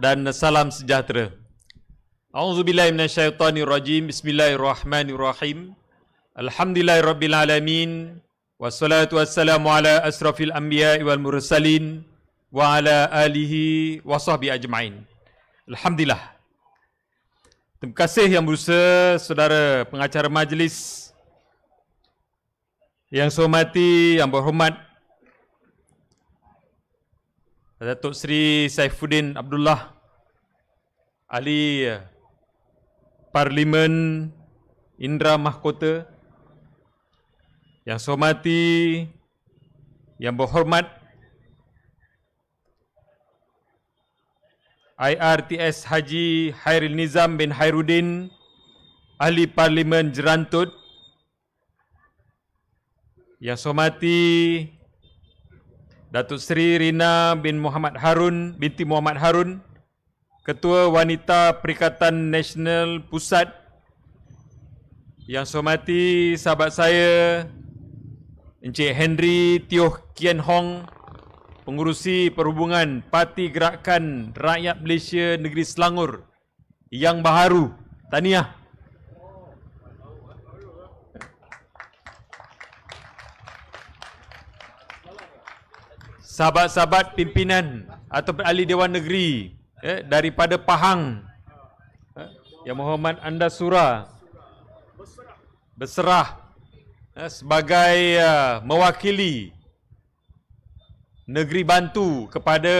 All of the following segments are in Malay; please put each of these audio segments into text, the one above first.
dan salam sejahtera. A'udzubillahi minasyaitonirrajim. Bismillahirrahmanirrahim. Alhamdulillahirabbil alamin. Wassalatu wassalamu ala asrafil anbiya'i wal mursalin wa ala alihi wa sahbihi ajma'in. Alhamdulillah. Terima kasih yang berusaha saudara pengacara majlis, yang saya hormati, yang berhormat Datuk Seri Saifuddin Abdullah, Ahli Parlimen Indra Mahkota, yang saya hormati, yang berhormat IRTS Haji Hairil Nizam bin Hairuddin, Ahli Parlimen Jerantut, yang saya hormati Datuk Seri Rina bin Muhammad Harun binti Muhammad Harun, Ketua Wanita Perikatan Nasional Pusat, yang saya hormati sahabat saya Encik Henry Tioh Kien Hong, Pengurusi Perhubungan Parti Gerakan Rakyat Malaysia Negeri Selangor yang baharu. Tahniah. Sahabat-sahabat pimpinan atau ahli Dewan Negeri daripada Pahang, Yang Berhormat Anda Surah berserah sebagai mewakili Negeri Bantu kepada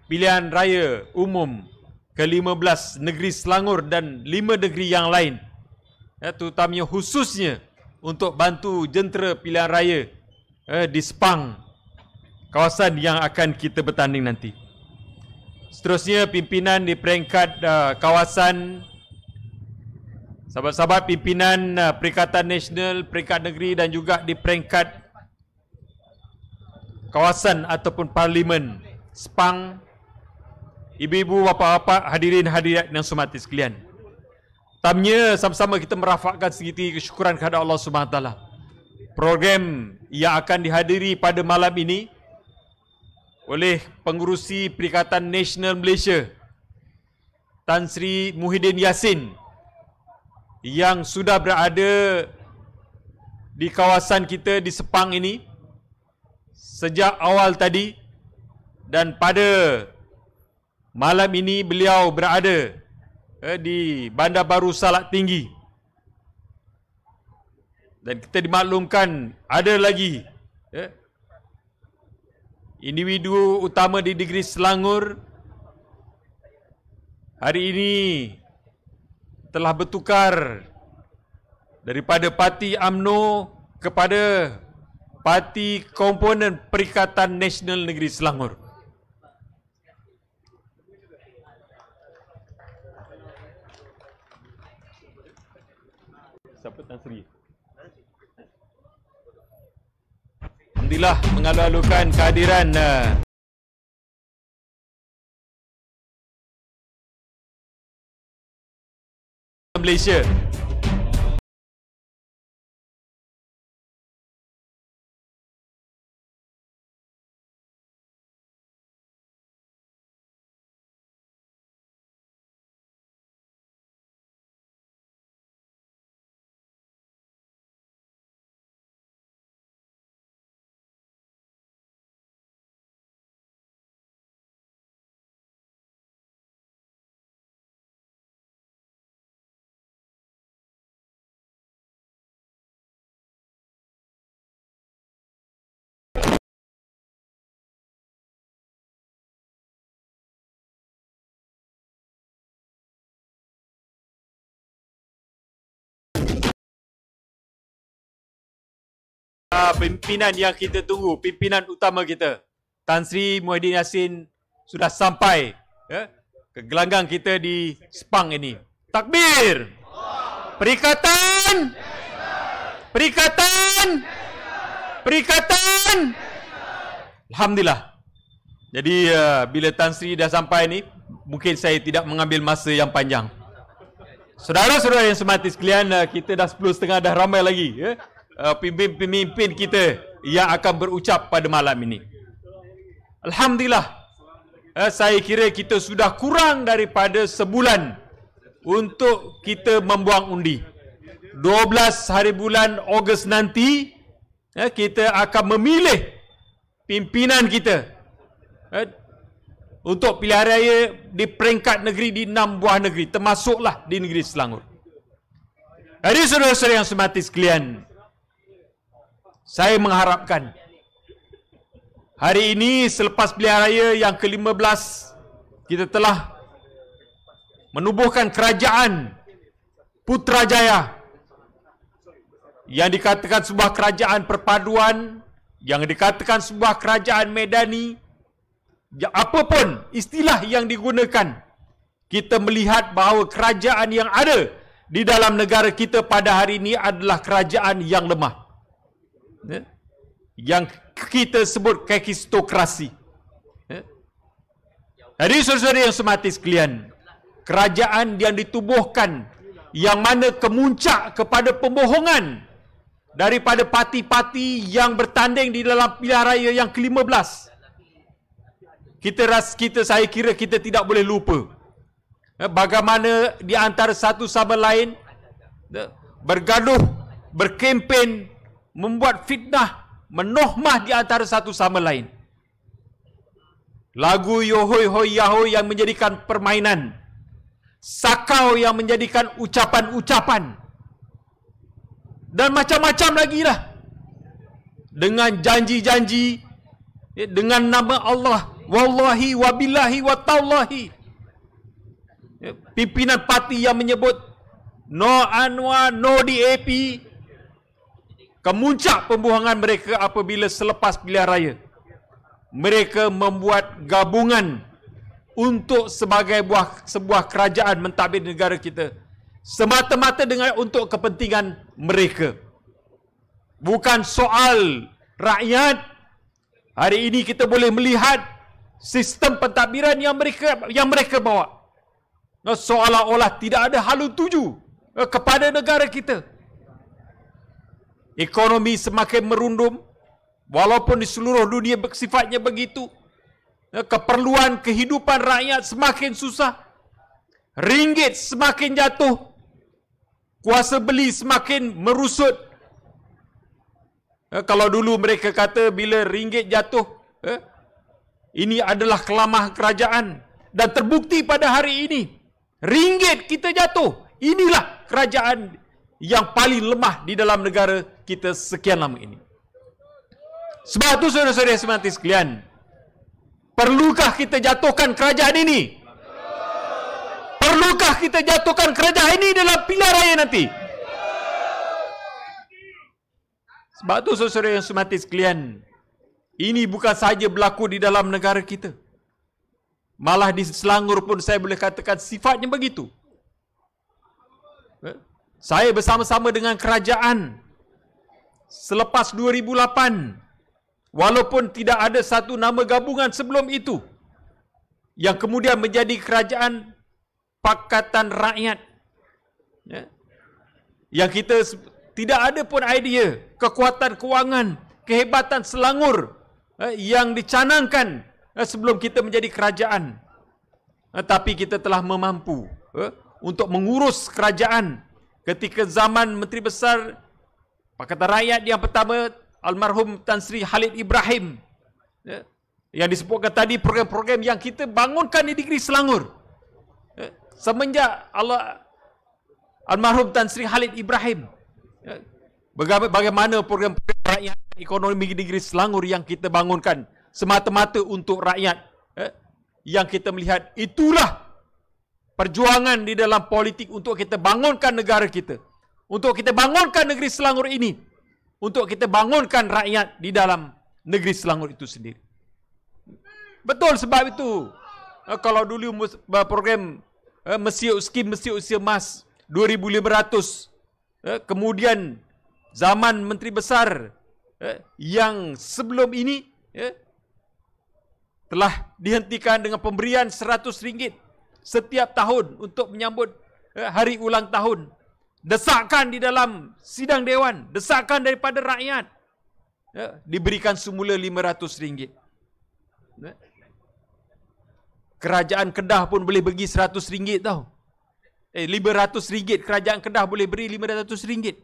pilihan raya umum ke-15 Negeri Selangor dan 5 negeri yang lain, terutamanya khususnya untuk bantu jentera pilihan raya di Sepang, kawasan yang akan kita bertanding nanti. Seterusnya pimpinan di peringkat kawasan, sahabat-sahabat pimpinan Perikatan Nasional, peringkat negeri dan juga di peringkat kawasan ataupun parlimen Sepang, ibu-ibu, bapa-bapa, hadirin hadirat yang saya hormati sekalian. Pertamanya sama-sama kita merafakkan segiti kesyukuran kepada Allah SWT. Program yang akan dihadiri pada malam ini oleh Pengurusi Perikatan Nasional Malaysia Tan Sri Muhyiddin Yassin, yang sudah berada di kawasan kita di Sepang ini sejak awal tadi, dan pada malam ini beliau berada di Bandar Baru Salak Tinggi. Dan kita dimaklumkan ada lagi individu utama di negeri Selangor hari ini telah bertukar daripada Parti UMNO kepada Parti Komponen Perikatan Nasional Negeri Selangor. Siapa Tan Sri? Alhamdulillah mengalu-alukan kehadiran Malaysia. Pimpinan yang kita tunggu, pimpinan utama kita, Tan Sri Muhyiddin Yassin sudah sampai ke gelanggang kita di Sepang ini. Takbir! Perikatan! Perikatan! Perikatan! Alhamdulillah. Jadi bila Tan Sri dah sampai ni, mungkin saya tidak mengambil masa yang panjang. Saudara-saudara yang saya hormati sekalian, kita dah 10.30, dah ramai lagi pemimpin kita yang akan berucap pada malam ini. Alhamdulillah, saya kira kita sudah kurang daripada sebulan untuk kita membuang undi. 12 hari bulan Ogos nanti, kita akan memilih pimpinan kita untuk pilihan raya di peringkat negeri di 6 buah negeri, termasuklah di negeri Selangor. Jadi saudara-saudara yang semati sekalian, saya mengharapkan hari ini selepas pilihan raya yang ke-15, kita telah menubuhkan kerajaan Putrajaya yang dikatakan sebuah kerajaan perpaduan, yang dikatakan sebuah kerajaan medani. Ya, apapun istilah yang digunakan, kita melihat bahawa kerajaan yang ada di dalam negara kita pada hari ini adalah kerajaan yang lemah, yang kita sebut kekistokrasi. Jadi saudara-saudara yang semati sekalian, kerajaan yang ditubuhkan, yang mana kemuncak kepada pembohongan daripada parti-parti yang bertanding di dalam pilihan raya yang ke-15. Saya kira kita tidak boleh lupa bagaimana di antara satu sama lain bergaduh, berkempen, membuat fitnah, menohmah di antara satu sama lain. Lagu Yohoi Hoi Yahoi yang menjadikan permainan, sakau yang menjadikan ucapan-ucapan, dan macam-macam lagi lah. Dengan janji-janji, dengan nama Allah, wallahi wabillahi watallahi. Pimpinan parti yang menyebut no Anwar, no DAP. Kemuncak pembohongan mereka apabila selepas pilihan raya mereka membuat gabungan untuk sebagai sebuah kerajaan mentadbir negara kita, semata-mata dengan untuk kepentingan mereka. Bukan soal rakyat. Hari ini kita boleh melihat sistem pentadbiran yang mereka bawa, seolah-olah tidak ada halu tuju kepada negara kita. Ekonomi semakin merundum, walaupun di seluruh dunia sifatnya begitu. Keperluan kehidupan rakyat semakin susah, ringgit semakin jatuh, kuasa beli semakin merusut. Kalau dulu mereka kata bila ringgit jatuh, ini adalah kelamah kerajaan, dan terbukti pada hari ini ringgit kita jatuh. Inilah kerajaan yang paling lemah di dalam negara kita sekian lama ini. Sebab itu saudara-saudara semati sekalian, perlukah kita jatuhkan kerajaan ini? Perlukah kita jatuhkan kerajaan ini dalam pilihan raya nanti? Sebab itu saudara yang semati sekalian, ini bukan sahaja berlaku di dalam negara kita, malah di Selangor pun saya boleh katakan sifatnya begitu. Saya bersama-sama dengan kerajaan selepas 2008, walaupun tidak ada satu nama gabungan sebelum itu, yang kemudian menjadi kerajaan Pakatan Rakyat, yang kita tidak ada pun idea kekuatan kewangan, kehebatan Selangor yang dicanangkan sebelum kita menjadi kerajaan. Tapi kita telah mampu untuk mengurus kerajaan ketika zaman Menteri Besar Pakatan Rakyat yang pertama, almarhum Tan Sri Khalid Ibrahim, yang disebutkan tadi program-program yang kita bangunkan di negeri Selangor. Semenjak almarhum Tan Sri Khalid Ibrahim, bagaimana program-program rakyat ekonomi di negeri Selangor yang kita bangunkan semata-mata untuk rakyat, yang kita melihat itulah perjuangan di dalam politik untuk kita bangunkan negara kita, untuk kita bangunkan negeri Selangor ini, untuk kita bangunkan rakyat di dalam negeri Selangor itu sendiri. Betul, sebab itu kalau dulu program skim Mesir Usia Emas 2,500, kemudian zaman Menteri Besar yang sebelum ini telah dihentikan dengan pemberian RM100 setiap tahun untuk menyambut hari ulang tahun. Desakan di dalam sidang dewan, desakan daripada rakyat, diberikan semula RM500. Kerajaan Kedah pun boleh bagi RM100 tau. RM500. Kerajaan Kedah boleh beri RM500.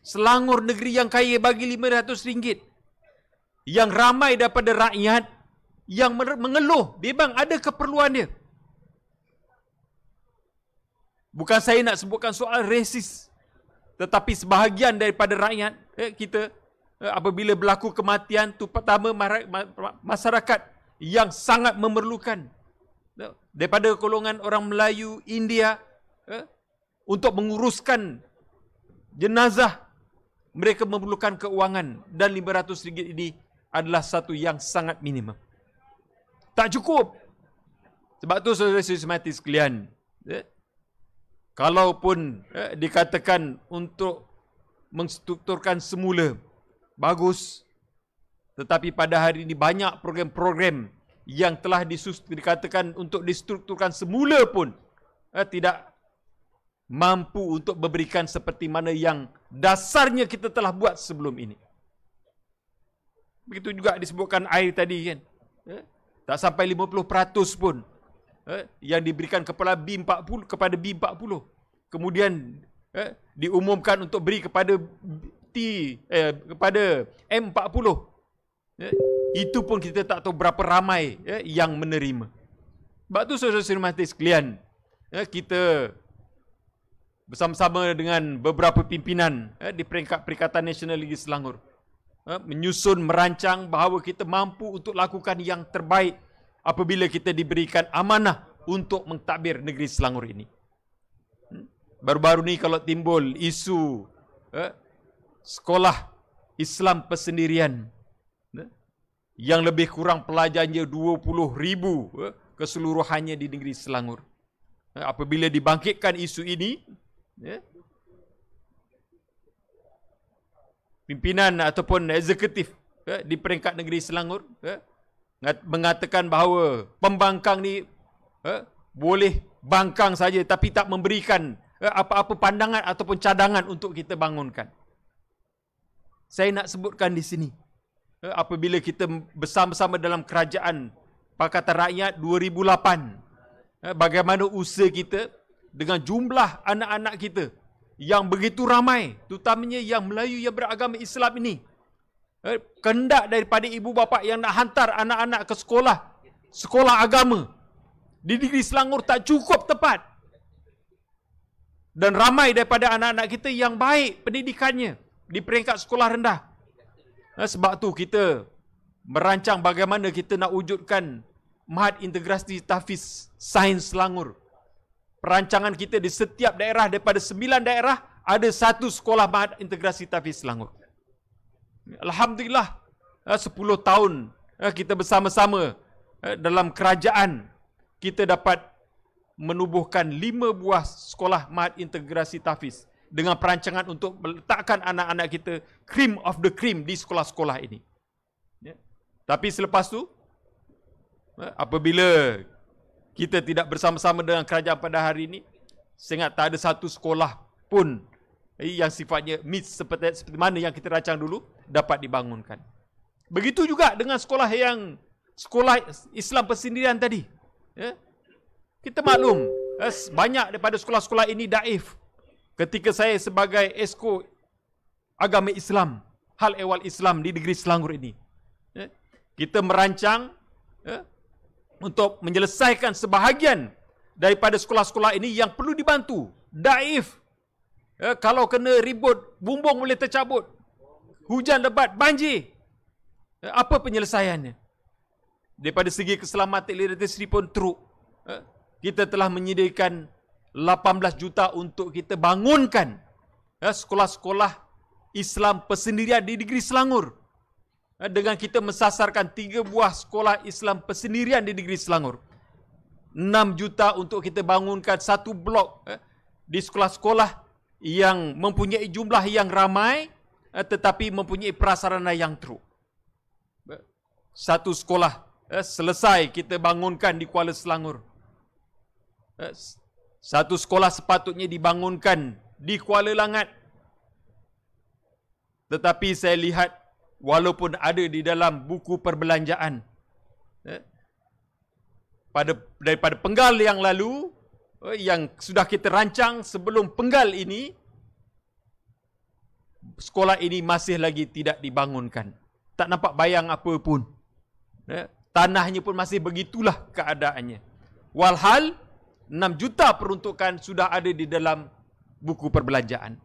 Selangor, negeri yang kaya, bagi RM500. Yang ramai daripada rakyat yang mengeluh, memang ada keperluan dia. Bukan saya nak sebutkan soal resis, tetapi sebahagian daripada rakyat kita, apabila berlaku kematian tu, pertama masyarakat yang sangat memerlukan, daripada golongan orang Melayu, India, untuk menguruskan jenazah, mereka memerlukan keuangan, dan RM500 ini adalah satu yang sangat minimum. Tak cukup. Sebab tu saudara-saudara mati sekalian, kalaupun dikatakan untuk menstrukturkan semula, bagus. Tetapi pada hari ini banyak program-program yang telah dikatakan untuk distrukturkan semula pun tidak mampu untuk memberikan seperti mana yang dasarnya kita telah buat sebelum ini. Begitu juga disebutkan air tadi kan. Tak sampai 50% pun yang diberikan kepada B40. Kemudian diumumkan untuk beri kepada kepada M40. Itu pun kita tak tahu berapa ramai yang menerima. Sebab tu saudara-saudara mati sekalian, kita bersama-sama dengan beberapa pimpinan di peringkat Perikatan Nasional Negeri Selangor menyusun, merancang bahawa kita mampu untuk lakukan yang terbaik apabila kita diberikan amanah untuk mentadbir negeri Selangor ini. Baru-baru ni kalau timbul isu sekolah Islam persendirian yang lebih kurang pelajarnya 20,000 keseluruhannya di negeri Selangor. Apabila dibangkitkan isu ini, pimpinan ataupun eksekutif di peringkat negeri Selangor mengatakan bahawa pembangkang ni boleh bangkang saja tapi tak memberikan apa-apa pandangan ataupun cadangan untuk kita bangunkan. Saya nak sebutkan di sini, apabila kita bersama-sama dalam kerajaan Pakatan Rakyat 2008, bagaimana usaha kita dengan jumlah anak-anak kita yang begitu ramai, terutamanya yang Melayu yang beragama Islam ini, kehendak daripada ibu bapa yang nak hantar anak-anak ke sekolah agama di negeri Selangor tak cukup tepat. Dan ramai daripada anak-anak kita yang baik pendidikannya di peringkat sekolah rendah. Sebab tu kita merancang bagaimana kita nak wujudkan Mahat Integrasi Tahfiz Sains Selangor. Perancangan kita di setiap daerah, daripada 9 daerah, ada 1 sekolah Mahat Integrasi Tahfiz Selangor. Alhamdulillah, 10 tahun kita bersama-sama dalam kerajaan, kita dapat menubuhkan 5 buah sekolah Mahat Integrasi Tahfiz dengan perancangan untuk meletakkan anak-anak kita cream of the cream di sekolah-sekolah ini. Tapi selepas tu, apabila kita tidak bersama-sama dengan kerajaan pada hari ini, saya ingat tak ada 1 sekolah pun yang sifatnya seperti mana yang kita rancang dulu dapat dibangunkan. Begitu juga dengan sekolah Islam persendirian tadi. Kita maklum, banyak daripada sekolah-sekolah ini daif. Ketika saya sebagai Esko Agama Islam, Hal Ehwal Islam di negeri Selangor ini, kita merancang untuk menyelesaikan sebahagian daripada sekolah-sekolah ini yang perlu dibantu. Daif. Kalau kena ribut, bumbung boleh tercabut. Hujan lebat, banjir. Apa penyelesaiannya? Daripada segi keselamatan literacy pun teruk. Kita telah menyediakan 18 juta untuk kita bangunkan sekolah-sekolah Islam persendirian di negeri Selangor. Dengan kita mensasarkan 3 buah sekolah Islam persendirian di negeri Selangor. 6 juta untuk kita bangunkan 1 blok di sekolah-sekolah yang mempunyai jumlah yang ramai tetapi mempunyai prasarana yang teruk. 1 sekolah selesai kita bangunkan di Kuala Selangor. 1 sekolah sepatutnya dibangunkan di Kuala Langat. Tetapi saya lihat walaupun ada di dalam buku perbelanjaan, daripada penggal yang lalu, yang sudah kita rancang sebelum penggal ini, sekolah ini masih lagi tidak dibangunkan. Tak nampak bayang apa pun. Tanahnya pun masih begitulah keadaannya. Walhal 6 juta peruntukan sudah ada di dalam buku perbelanjaan.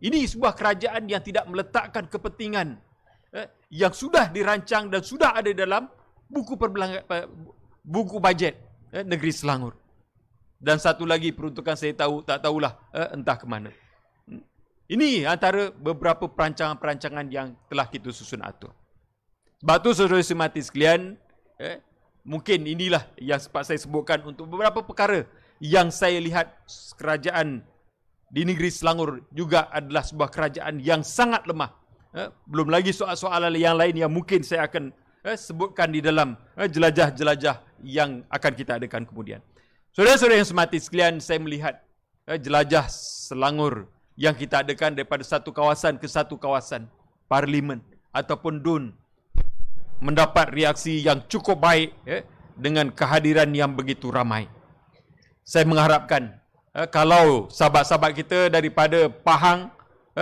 Ini sebuah kerajaan yang tidak meletakkan kepentingan yang sudah dirancang dan sudah ada dalam buku bajet negeri Selangor. Dan satu lagi peruntukan saya tak tahulah entah ke mana. Ini antara beberapa perancangan-perancangan yang telah kita susun atur. Sebab tu saudara semati sekalian, mungkin inilah yang sempat saya sebutkan untuk beberapa perkara yang saya lihat kerajaan di negeri Selangor juga adalah sebuah kerajaan yang sangat lemah. Belum lagi soal-soalan yang lain yang mungkin saya akan sebutkan di dalam jelajah-jelajah yang akan kita adakan kemudian. Saudara-saudara yang semati sekalian, saya melihat jelajah Selangor yang kita adakan daripada satu kawasan ke satu kawasan, parlimen ataupun DUN, mendapat reaksi yang cukup baik dengan kehadiran yang begitu ramai. Saya mengharapkan kalau sahabat-sahabat kita daripada Pahang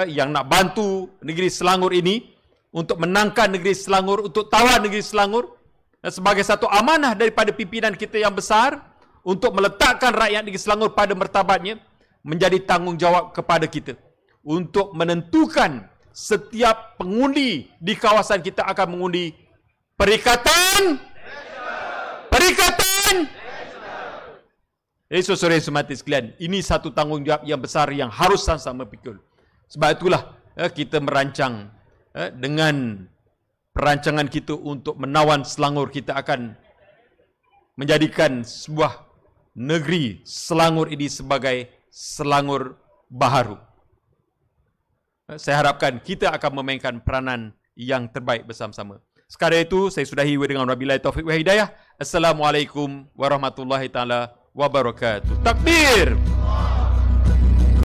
yang nak bantu negeri Selangor ini untuk menangkan negeri Selangor, untuk tawan negeri Selangor sebagai satu amanah daripada pimpinan kita yang besar untuk meletakkan rakyat negeri Selangor pada martabatnya, menjadi tanggungjawab kepada kita untuk menentukan setiap pengundi di kawasan kita akan mengundi Perikatan. Saudara semati sekalian, ini satu tanggungjawab yang besar yang harus sama-sama pikul. Sebab itulah kita merancang dengan perancangan kita untuk menawan Selangor, kita akan menjadikan sebuah negeri Selangor ini sebagai Selangor baharu. Saya harapkan kita akan memainkan peranan yang terbaik bersama-sama. Sekadar itu, saya sudahi dengan wabillahi taufiq wa hidayah. Assalamualaikum warahmatullahi taala wabarakatuh. Takbir!